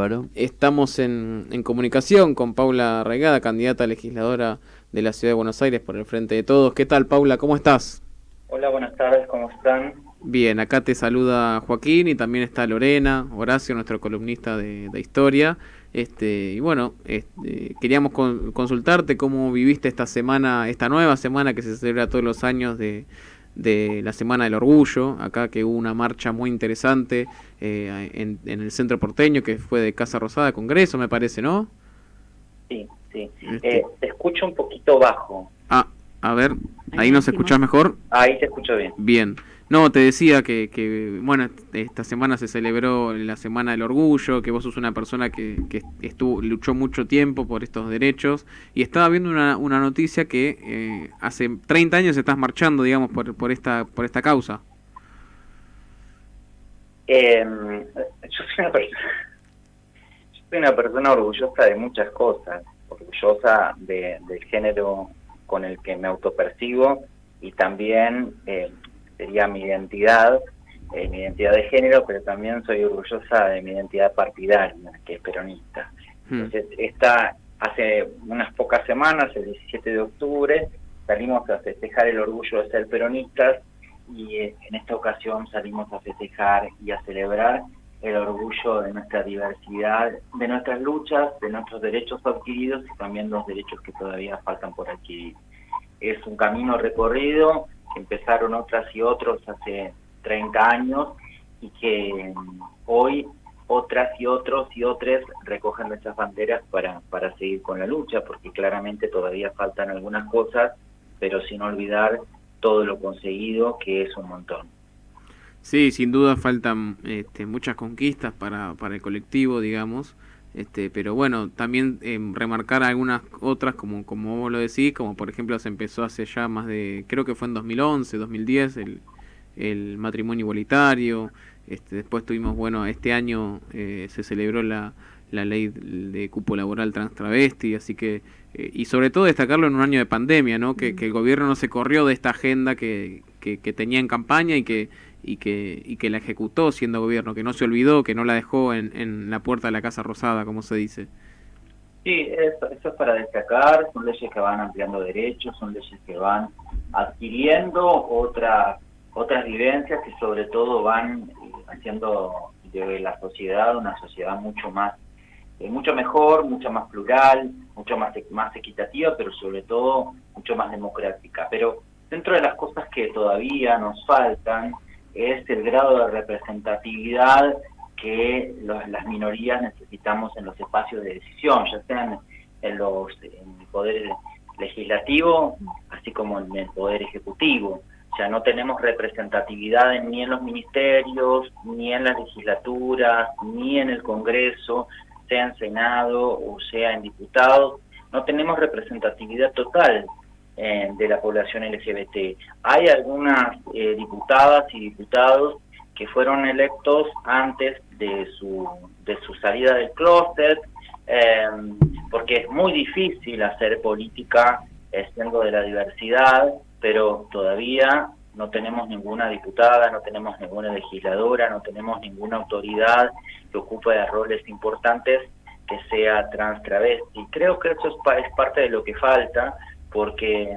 Bárbaro. Estamos en comunicación con Paula Arraigada, candidata a legisladora de la Ciudad de Buenos Aires por el Frente de Todos. ¿Qué tal, Paula? ¿Cómo estás? Hola, buenas tardes, ¿cómo están? Bien, acá te saluda Joaquín y también está Lorena, Horacio, nuestro columnista de historia. Y bueno, queríamos consultarte cómo viviste esta semana, esta nueva semana que se celebra todos los años de la Semana del Orgullo, acá que hubo una marcha muy interesante en el centro porteño que fue de Casa Rosada, Congreso, me parece, ¿no? Sí, sí. Este, Te escucho un poquito bajo. ah, a ver, ¿ahí nos escuchás mejor? Ahí te escucho bien. Bien. No, te decía bueno, esta semana se celebró la Semana del Orgullo, que vos sos una persona que luchó mucho tiempo por estos derechos, y estaba viendo una noticia que hace 30 años estás marchando, digamos, por esta causa. Yo soy una persona orgullosa de muchas cosas, orgullosa del género con el que me autopercibo y también sería mi identidad de género, pero también soy orgullosa de mi identidad partidaria, que es peronista. Entonces, hace unas pocas semanas, el 17 de octubre, salimos a festejar el orgullo de ser peronistas y en esta ocasión salimos a festejar y a celebrar el orgullo de nuestra diversidad, de nuestras luchas, de nuestros derechos adquiridos y también los derechos que todavía faltan por adquirir. Es un camino recorrido que empezaron otras y otros hace 30 años y que hoy otras y otros y otras recogen nuestras banderas para seguir con la lucha, porque claramente todavía faltan algunas cosas, pero sin olvidar todo lo conseguido, que es un montón. Sí, sin duda faltan muchas conquistas para el colectivo, digamos. Pero bueno, también remarcar algunas otras, como vos lo decís, como por ejemplo se empezó hace ya más creo que fue en 2011, 2010, el matrimonio igualitario. Después tuvimos, bueno, este año se celebró la ley de cupo laboral trans travesti, así que, y sobre todo destacarlo en un año de pandemia, ¿no? Que el gobierno no se corrió de esta agenda que tenía en campaña y que la ejecutó siendo gobierno, que no se olvidó, que no la dejó en la puerta de la Casa Rosada, como se dice. Sí, eso es para destacar, son leyes que van ampliando derechos, son leyes que van adquiriendo otras vivencias que sobre todo van haciendo de la sociedad una sociedad mucho mejor, mucho más plural, mucho más equitativa, pero sobre todo mucho más democrática. Pero dentro de las cosas que todavía nos faltan es el grado de representatividad que las minorías necesitamos en los espacios de decisión, ya sean en el poder legislativo, así como en el poder ejecutivo. O sea, no tenemos representatividad ni en los ministerios, ni en las legislaturas, ni en el Congreso, sea en Senado o sea en diputados. No tenemos representatividad total de la población LGBT. Hay algunas diputadas y diputados que fueron electos antes de su salida del clóset, porque es muy difícil hacer política siendo de la diversidad, pero todavía no tenemos ninguna diputada, no tenemos ninguna legisladora, no tenemos ninguna autoridad que ocupe roles importantes que sea trans travesti. Creo que eso es parte de lo que falta, porque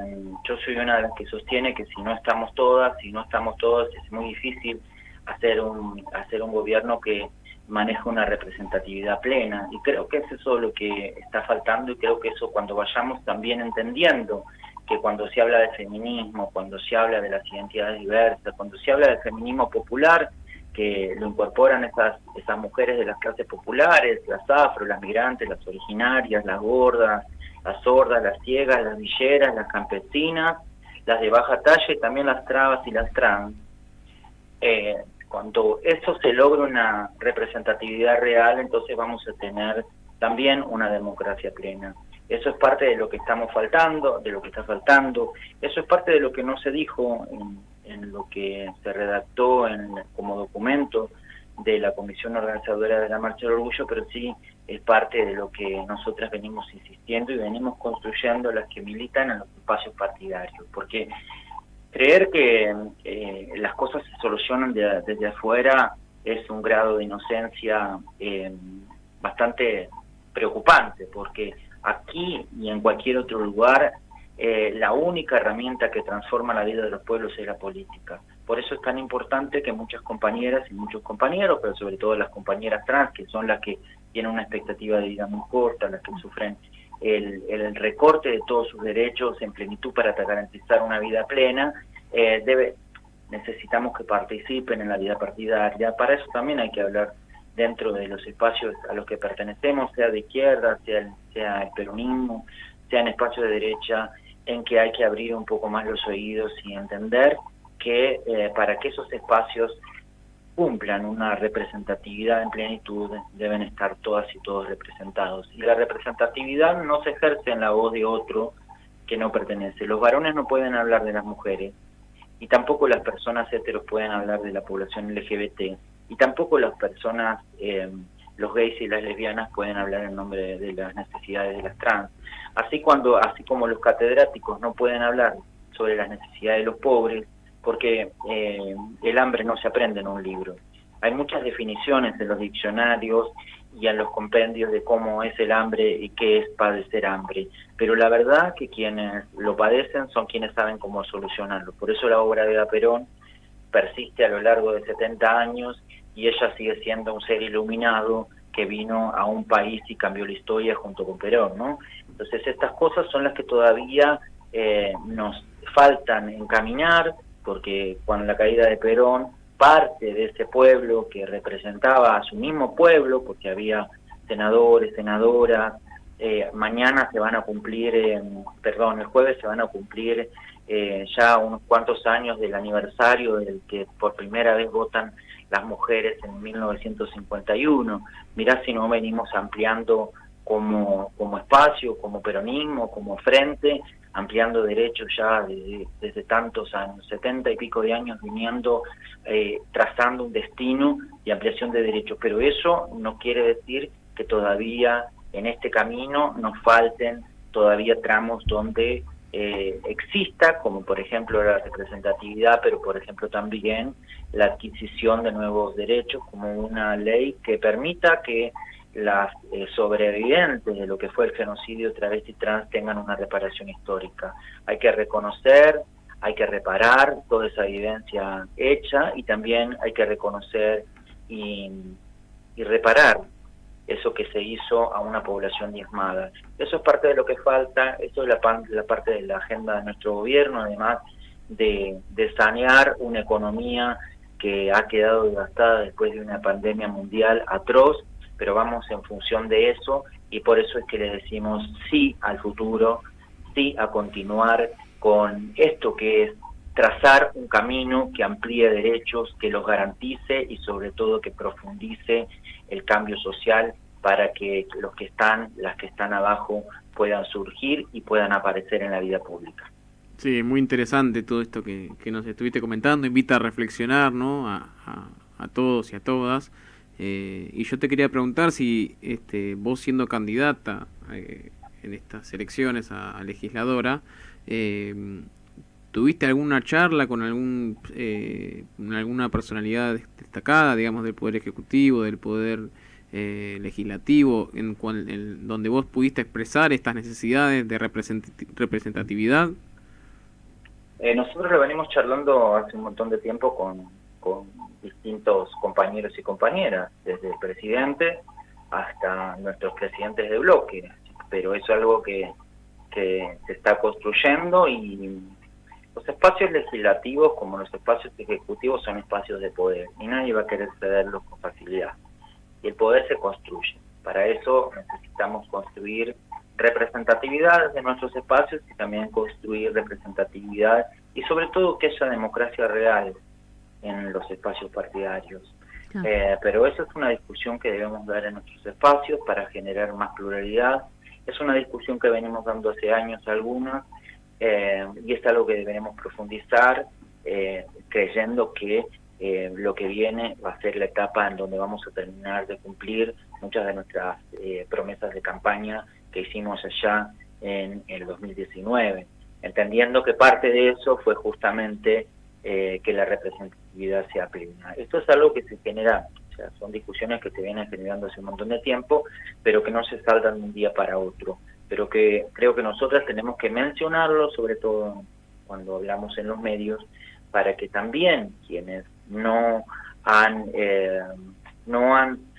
yo soy una de las que sostiene que si no estamos todas, es muy difícil hacer un gobierno que maneja una representatividad plena, y creo que es eso lo que está faltando, y creo que eso cuando vayamos también entendiendo que cuando se habla de feminismo, cuando se habla de las identidades diversas, cuando se habla del feminismo popular, que lo incorporan esas mujeres de las clases populares, las afro, las migrantes, las originarias, las gordas, las sordas, las ciegas, las villeras, las campesinas, las de baja talla y también las trabas y las trans. Cuando eso se logra una representatividad real, entonces vamos a tener también una democracia plena. Eso es parte de lo que estamos faltando, de lo que está faltando. Eso es parte de lo que no se dijo en lo que se redactó como documento de la Comisión Organizadora de la Marcha del Orgullo, pero sí es parte de lo que nosotras venimos insistiendo y venimos construyendo las que militan en los espacios partidarios. Porque creer que las cosas se solucionan desde afuera es un grado de inocencia bastante preocupante, porque aquí y en cualquier otro lugar la única herramienta que transforma la vida de los pueblos es la política. Por eso es tan importante que muchas compañeras y muchos compañeros, pero sobre todo las compañeras trans, que son las que tienen una expectativa de vida muy corta, las que sufren el recorte de todos sus derechos en plenitud para garantizar una vida plena, necesitamos que participen en la vida partidaria. Para eso también hay que hablar dentro de los espacios a los que pertenecemos, sea de izquierda, sea el peronismo, sea en espacios de derecha, en que hay que abrir un poco más los oídos y entender que para que esos espacios cumplan una representatividad en plenitud, deben estar todas y todos representados. Y la representatividad no se ejerce en la voz de otro que no pertenece. Los varones no pueden hablar de las mujeres, y tampoco las personas heteros pueden hablar de la población LGBT, y tampoco las personas, los gays y las lesbianas pueden hablar en nombre de las necesidades de las trans. Así como los catedráticos no pueden hablar sobre las necesidades de los pobres, porque el hambre no se aprende en un libro. Hay muchas definiciones en los diccionarios y en los compendios de cómo es el hambre y qué es padecer hambre, pero la verdad que quienes lo padecen son quienes saben cómo solucionarlo. Por eso la obra de Eva Perón persiste a lo largo de 70 años y ella sigue siendo un ser iluminado que vino a un país y cambió la historia junto con Perón, ¿no? Entonces estas cosas son las que todavía nos faltan encaminar, porque con la caída de Perón, parte de ese pueblo que representaba a su mismo pueblo, porque había senadores, senadoras, mañana se van a cumplir, el jueves se van a cumplir ya unos cuantos años del aniversario del que por primera vez votan las mujeres en 1951. Mirá si no venimos ampliando como espacio, como peronismo, como frente, ampliando derechos ya desde tantos años, 70 y pico de años viniendo, trazando un destino y ampliación de derechos. Pero eso no quiere decir que todavía en este camino nos falten todavía tramos donde exista, como por ejemplo la representatividad, pero por ejemplo también la adquisición de nuevos derechos, como una ley que permita que las sobrevivientes de lo que fue el genocidio travesti trans tengan una reparación histórica. Hay que reconocer, hay que reparar toda esa evidencia hecha, y también hay que reconocer y reparar eso que se hizo a una población diezmada. Eso es parte de lo que falta, eso es la parte de la agenda de nuestro gobierno, además de sanear una economía que ha quedado devastada después de una pandemia mundial atroz, pero vamos en función de eso, y por eso es que le decimos sí al futuro, sí a continuar con esto que es trazar un camino que amplíe derechos, que los garantice y sobre todo que profundice el cambio social para que las que están abajo puedan surgir y puedan aparecer en la vida pública. Sí, muy interesante todo esto que nos estuviste comentando, invita a reflexionar, ¿no? A todos y a todas. Y yo te quería preguntar si vos siendo candidata en estas elecciones a legisladora, ¿tuviste alguna charla con alguna personalidad destacada, digamos, del Poder Ejecutivo, del Poder Legislativo, en donde vos pudiste expresar estas necesidades de representatividad? Nosotros lo venimos charlando hace un montón de tiempo con distintos compañeros y compañeras, desde el presidente hasta nuestros presidentes de bloque, pero eso es algo que se está construyendo, y los espacios legislativos como los espacios ejecutivos son espacios de poder y nadie va a querer cederlos con facilidad, y el poder se construye. Para eso necesitamos construir representatividad de nuestros espacios y también construir representatividad y sobre todo que haya democracia real en los espacios partidarios. Pero eso es una discusión que debemos dar en nuestros espacios para generar más pluralidad. Es una discusión que venimos dando hace años algunas, y es algo que deberemos profundizar, creyendo que lo que viene va a ser la etapa en donde vamos a terminar de cumplir muchas de nuestras promesas de campaña que hicimos allá en el 2019, entendiendo que parte de eso fue justamente que la representatividad sea plena. Esto es algo que se genera sea, son discusiones que se vienen generando hace un montón de tiempo, pero que no se saldan de un día para otro, pero que creo que nosotras tenemos que mencionarlo, sobre todo cuando hablamos en los medios, para que también quienes no han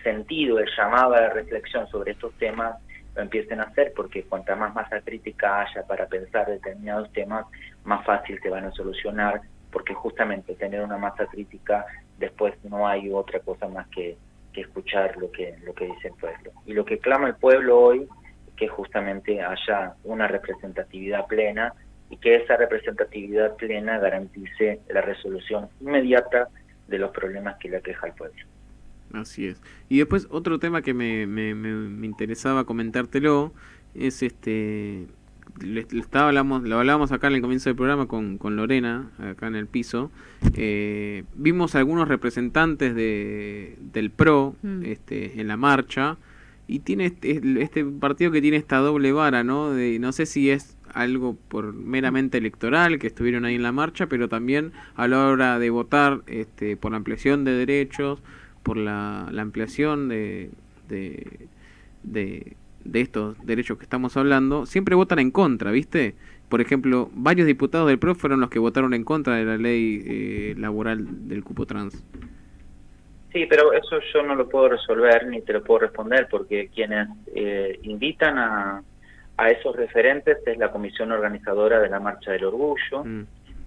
sentido el llamado a la reflexión sobre estos temas lo empiecen a hacer, porque cuanta más masa crítica haya para pensar determinados temas, más fácil se van a solucionar, porque justamente tener una masa crítica, después no hay otra cosa más que escuchar lo que dice el pueblo. Y lo que clama el pueblo hoy es que justamente haya una representatividad plena, y que esa representatividad plena garantice la resolución inmediata de los problemas que le aqueja al pueblo. Así es. Y después otro tema que me interesaba comentártelo es lo hablábamos acá en el comienzo del programa con Lorena, acá en el piso. Vimos algunos representantes del PRO en la marcha, y tiene este partido que tiene esta doble vara, ¿no? No sé si es algo por meramente electoral, que estuvieron ahí en la marcha, pero también a la hora de votar por la ampliación de derechos, por la ampliación de estos derechos que estamos hablando, siempre votan en contra, ¿viste? Por ejemplo, varios diputados del PRO fueron los que votaron en contra de la ley laboral del cupo trans. Sí, pero eso yo no lo puedo resolver ni te lo puedo responder, porque quienes invitan a esos referentes es la comisión organizadora de la Marcha del Orgullo,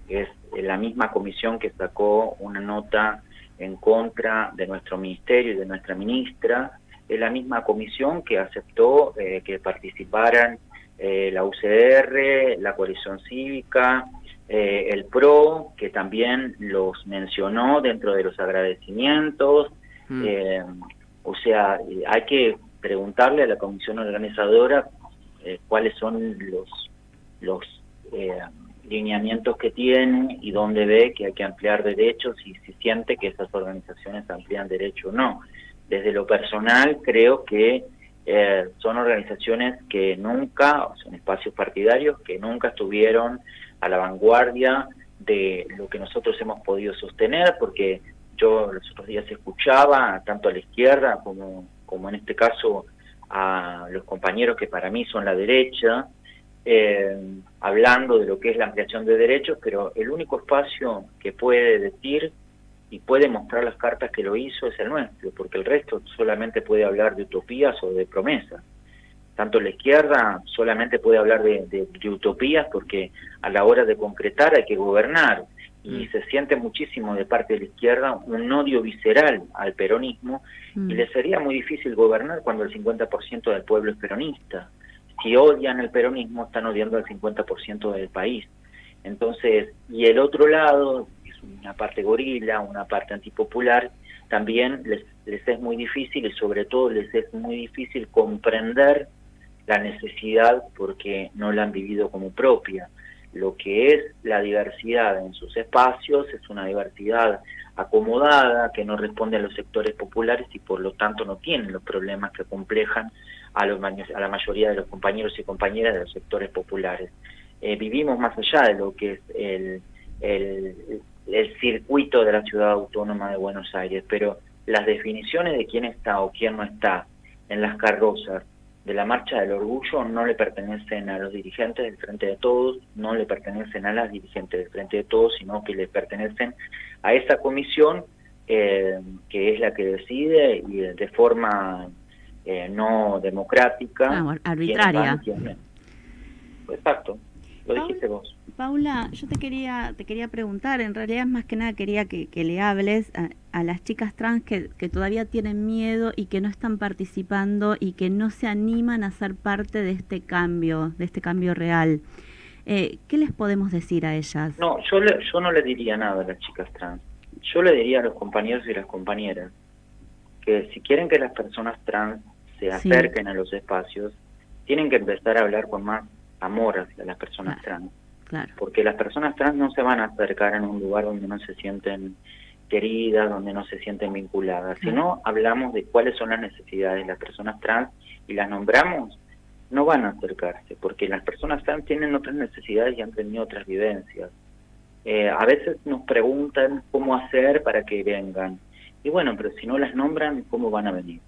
que es la misma comisión que sacó una nota en contra de nuestro ministerio y de nuestra ministra, es la misma comisión que aceptó que participaran la UCR, la Coalición Cívica, el PRO, que también los mencionó dentro de los agradecimientos. O sea, hay que preguntarle a la comisión organizadora cuáles son los lineamientos que tiene y dónde ve que hay que ampliar derechos, y si siente que esas organizaciones amplían derechos o no. Desde lo personal creo que son organizaciones que nunca, son espacios partidarios que nunca estuvieron a la vanguardia de lo que nosotros hemos podido sostener, porque yo los otros días escuchaba tanto a la izquierda como en este caso a los compañeros que para mí son la derecha, hablando de lo que es la ampliación de derechos, pero el único espacio que puede decir y puede mostrar las cartas que lo hizo es el nuestro, porque el resto solamente puede hablar de utopías o de promesas. Tanto la izquierda solamente puede hablar de utopías, porque a la hora de concretar hay que gobernar, y se siente muchísimo de parte de la izquierda un odio visceral al peronismo, y le sería muy difícil gobernar cuando el 50% del pueblo es peronista. Si odian el peronismo, están odiando al 50% del país. Entonces, y el otro lado, es una parte gorila, una parte antipopular, también les es muy difícil, y sobre todo les es muy difícil comprender la necesidad, porque no la han vivido como propia. Lo que es la diversidad en sus espacios es una diversidad acomodada, que no responde a los sectores populares, y por lo tanto no tienen los problemas que acomplejan a la mayoría de los compañeros y compañeras de los sectores populares. Vivimos más allá de lo que es el circuito de la Ciudad Autónoma de Buenos Aires, pero las definiciones de quién está o quién no está en las carrozas de la Marcha del Orgullo no le pertenecen a los dirigentes del Frente de Todos, no le pertenecen a las dirigentes del Frente de Todos, sino que le pertenecen a esa comisión que es la que decide, y de forma no democrática. Arbitraria. Exacto, lo dijiste vos. Paula, yo te quería preguntar, en realidad más que nada quería que le hables a las chicas trans que todavía tienen miedo y que no están participando y que no se animan a ser parte de este cambio real. ¿Qué les podemos decir a ellas? No, yo no le diría nada a las chicas trans. Yo le diría a los compañeros y las compañeras que si quieren que las personas trans se acerquen a los espacios, tienen que empezar a hablar con más amor hacia las personas trans. Claro. Porque las personas trans no se van a acercar en un lugar donde no se sienten queridas, donde no se sienten vinculadas. Si no hablamos de cuáles son las necesidades de las personas trans y las nombramos, no van a acercarse, porque las personas trans tienen otras necesidades y han tenido otras vivencias. A veces nos preguntan cómo hacer para que vengan, Y bueno, pero si no las nombran, ¿cómo van a venir?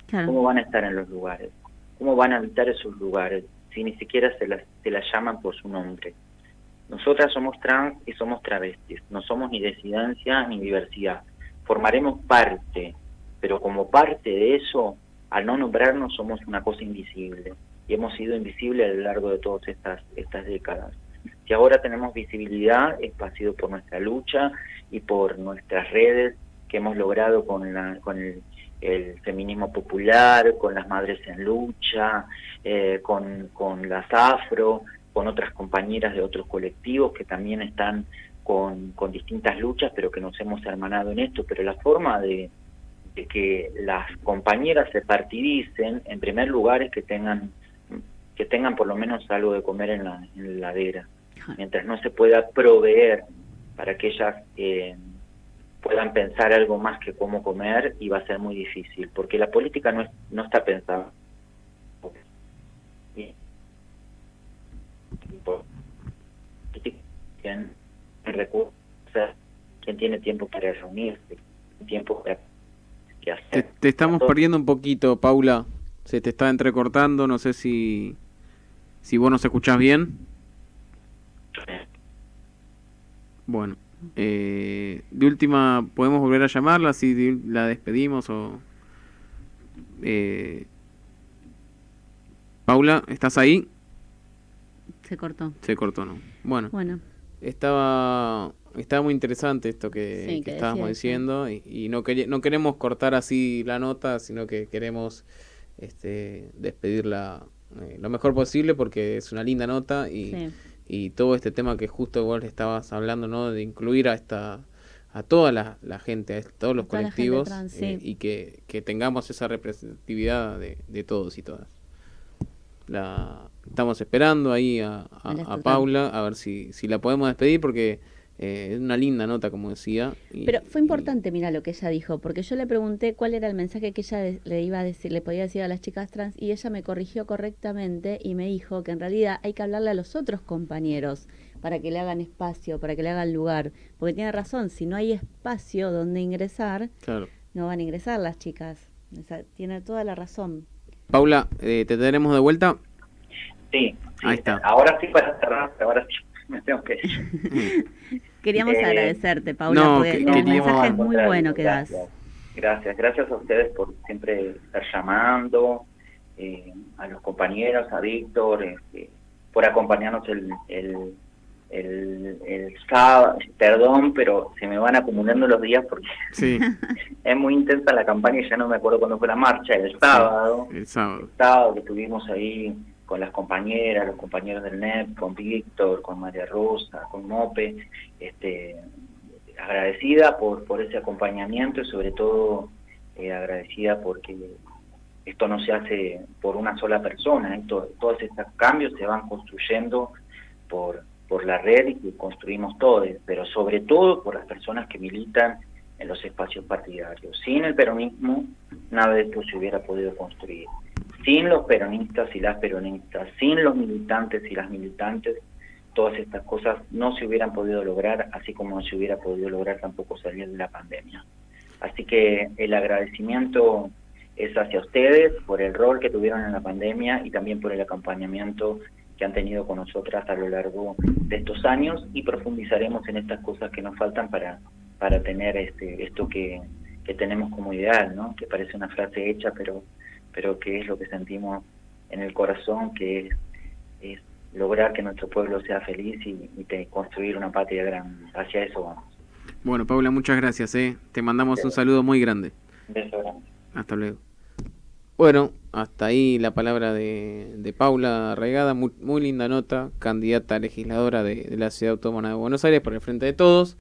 Claro. ¿Cómo van a estar en los lugares? ¿Cómo van a habitar esos lugares si ni siquiera se las llaman por su nombre? Nosotras somos trans y somos travestis, no somos ni disidencia ni diversidad. Formaremos parte, pero como parte de eso, al no nombrarnos somos una cosa invisible. Y hemos sido invisibles a lo largo de todas estas décadas. Si ahora tenemos visibilidad, ha sido por nuestra lucha y por nuestras redes que hemos logrado con el feminismo popular, con las madres en lucha, con las afro, con otras compañeras de otros colectivos que también están con distintas luchas, pero que nos hemos hermanado en esto. Pero la forma de que las compañeras se partidicen, en primer lugar, es que tengan por lo menos algo de comer en la heladera. Mientras no se pueda proveer para que ellas puedan pensar algo más que cómo comer, y va a ser muy difícil, porque la política no está pensada. ¿Quién recursos? ¿Quién tiene tiempo para reunirse? ¿Tiempo para qué hacer? Te estamos perdiendo un poquito, Paula. Se te está entrecortando, no sé si vos nos escuchás bien. Bueno, de última, ¿podemos volver a llamarla si la despedimos o...? Paula, ¿estás ahí? Se cortó. Se cortó, ¿no? Bueno. Estaba muy interesante esto que estábamos diciendo, y no queremos cortar así la nota, sino que queremos despedirla lo mejor posible, porque es una linda nota y todo este tema que justo vos estabas hablando, ¿no? De incluir a toda la gente, a todos los colectivos, trans, y que tengamos esa representatividad de todos y todas. Estamos esperando ahí a Paula, a ver si la podemos despedir, porque es una linda nota, como decía. Pero fue importante, mira lo que ella dijo, porque yo le pregunté cuál era el mensaje que ella le iba a decir, le podía decir a las chicas trans, y ella me corrigió correctamente y me dijo que en realidad hay que hablarle a los otros compañeros para que le hagan espacio, para que le hagan lugar, porque tiene razón, si no hay espacio donde ingresar, claro, no van a ingresar las chicas. O sea, tiene toda la razón. Paula, ¿te tenemos de vuelta? Sí, ahí está. Ahora sí, para cerrar, ahora sí me tengo que ir. Queríamos agradecerte, Paula, porque el mensaje es muy bueno que das. Gracias a ustedes por siempre estar llamando, a los compañeros, a Víctor, por acompañarnos el sábado. Perdón, pero se me van acumulando los días porque sí. Es muy intensa la campaña y ya no me acuerdo cuándo fue la marcha. El sábado que estuvimos ahí con las compañeras, los compañeros del NEP, con Víctor, con María Rosa, con Mope, agradecida por ese acompañamiento, y sobre todo agradecida porque esto no se hace por una sola persona. Todos estos cambios se van construyendo por la red, y que construimos todos, pero sobre todo por las personas que militan en los espacios partidarios. Sin el peronismo, nada de esto se hubiera podido construir. Sin los peronistas y las peronistas, sin los militantes y las militantes, todas estas cosas no se hubieran podido lograr, así como no se hubiera podido lograr tampoco salir de la pandemia. Así que el agradecimiento es hacia ustedes por el rol que tuvieron en la pandemia, y también por el acompañamiento que han tenido con nosotras a lo largo de estos años, y profundizaremos en estas cosas que nos faltan para tener esto que tenemos como ideal, ¿no? Que parece una frase hecha, pero que es lo que sentimos en el corazón, que es lograr que nuestro pueblo sea feliz y construir una patria grande. Hacia eso vamos. Bueno, Paula, muchas gracias. Te mandamos un saludo muy grande. Un beso grande. Hasta luego. Bueno, hasta ahí la palabra de Paula Arraigada, muy linda nota, candidata a legisladora de la Ciudad Autónoma de Buenos Aires por el Frente de Todos.